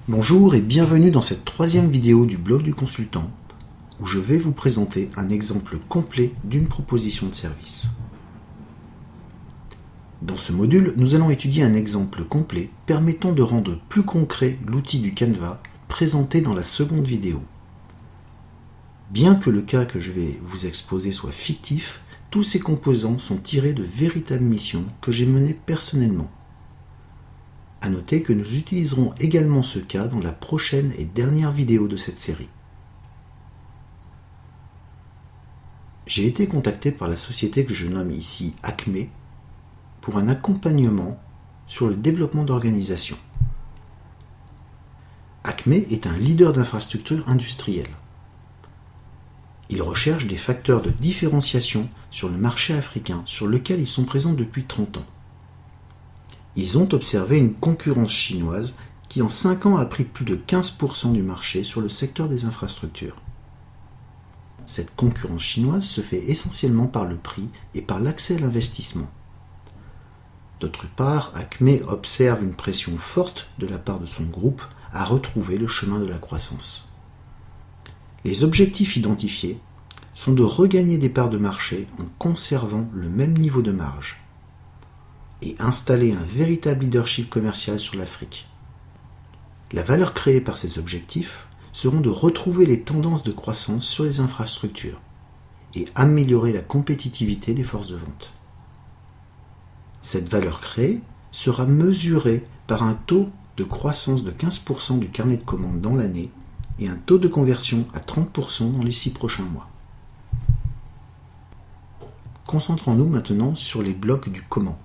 Bonjour et bienvenue dans cette troisième vidéo du blog du consultant où je vais vous présenter un exemple complet d'une proposition de service. Dans ce module, nous allons étudier un exemple complet permettant de rendre plus concret l'outil du Canva présenté dans la seconde vidéo. Bien que le cas que je vais vous exposer soit fictif, tous ces composants sont tirés de véritables missions que j'ai menées personnellement. À noter que nous utiliserons également ce cas dans la prochaine et dernière vidéo de cette série. J'ai été contacté par la société que je nomme ici Acme pour un accompagnement sur le développement d'organisation. Acme est un leader d'infrastructures industrielles. Ils recherchent des facteurs de différenciation sur le marché africain sur lequel ils sont présents depuis 30 ans. Ils ont observé une concurrence chinoise qui en 5 ans a pris plus de 15% du marché sur le secteur des infrastructures. Cette concurrence chinoise se fait essentiellement par le prix et par l'accès à l'investissement. D'autre part, Acme observe une pression forte de la part de son groupe à retrouver le chemin de la croissance. Les objectifs identifiés sont de regagner des parts de marché en conservant le même niveau de marge et installer un véritable leadership commercial sur l'Afrique. La valeur créée par ces objectifs seront de retrouver les tendances de croissance sur les infrastructures et améliorer la compétitivité des forces de vente. Cette valeur créée sera mesurée par un taux de croissance de 15% du carnet de commandes dans l'année et un taux de conversion à 30% dans les 6 prochains mois. Concentrons-nous maintenant sur les blocs du comment.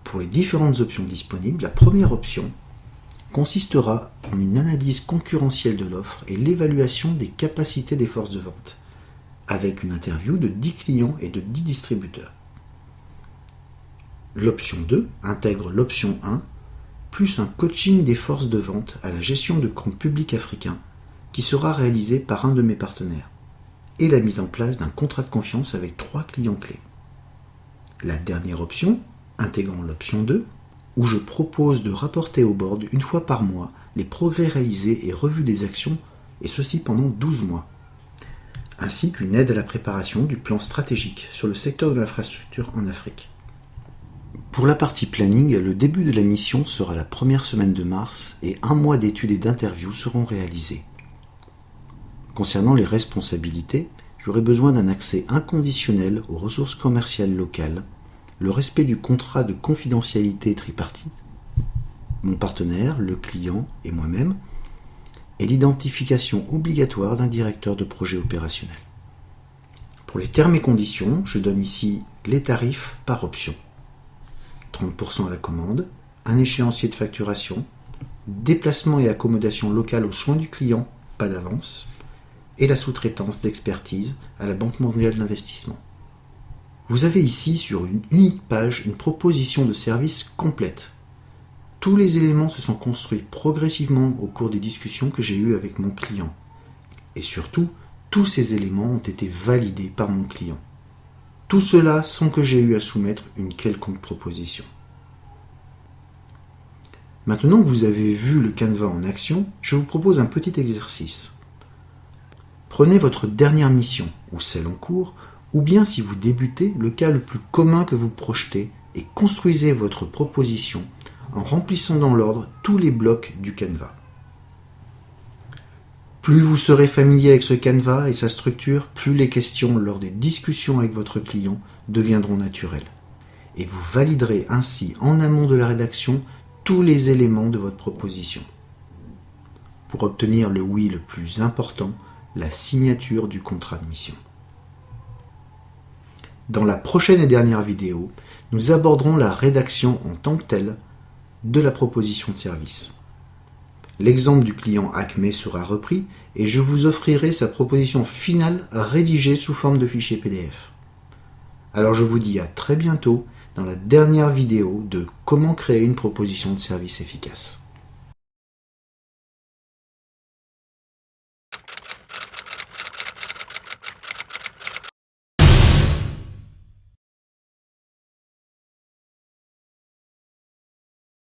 Pour les différentes options disponibles, la première option consistera en une analyse concurrentielle de l'offre et l'évaluation des capacités des forces de vente, avec une interview de 10 clients et de 10 distributeurs. L'option 2 intègre l'option 1, plus un coaching des forces de vente à la gestion de comptes publics africains, qui sera réalisé par un de mes partenaires, et la mise en place d'un contrat de confiance avec 3 clients clés. La dernière option, intégrant l'option 2, où je propose de rapporter au board une fois par mois les progrès réalisés et revue des actions, et ceci pendant 12 mois, ainsi qu'une aide à la préparation du plan stratégique sur le secteur de l'infrastructure en Afrique. Pour la partie planning, le début de la mission sera la première semaine de mars et 1 mois d'études et d'interviews seront réalisés. Concernant les responsabilités, j'aurai besoin d'un accès inconditionnel aux ressources commerciales locales, le respect du contrat de confidentialité tripartite, mon partenaire, le client et moi-même, et l'identification obligatoire d'un directeur de projet opérationnel. Pour les termes et conditions, je donne ici les tarifs par option. 30% à la commande, un échéancier de facturation, déplacement et accommodation locale aux soins du client, pas d'avance, et la sous-traitance d'expertise à la Banque mondiale d'investissement. Vous avez ici sur une unique page une proposition de service complète. Tous les éléments se sont construits progressivement au cours des discussions que j'ai eues avec mon client. Et surtout, tous ces éléments ont été validés par mon client. Tout cela sans que j'ai eu à soumettre une quelconque proposition. Maintenant que vous avez vu le Canva en action, je vous propose un petit exercice. Prenez votre dernière mission, ou celle en cours, ou bien si vous débutez, le cas le plus commun que vous projetez, et construisez votre proposition en remplissant dans l'ordre tous les blocs du Canva. Plus vous serez familier avec ce Canva et sa structure, plus les questions lors des discussions avec votre client deviendront naturelles. Et vous validerez ainsi en amont de la rédaction tous les éléments de votre proposition. Pour obtenir le oui le plus important, la signature du contrat de mission. Dans la prochaine et dernière vidéo, nous aborderons la rédaction en tant que telle de la proposition de service. L'exemple du client Acme sera repris et je vous offrirai sa proposition finale rédigée sous forme de fichier PDF. Alors je vous dis à très bientôt dans la dernière vidéo de comment créer une proposition de service efficace.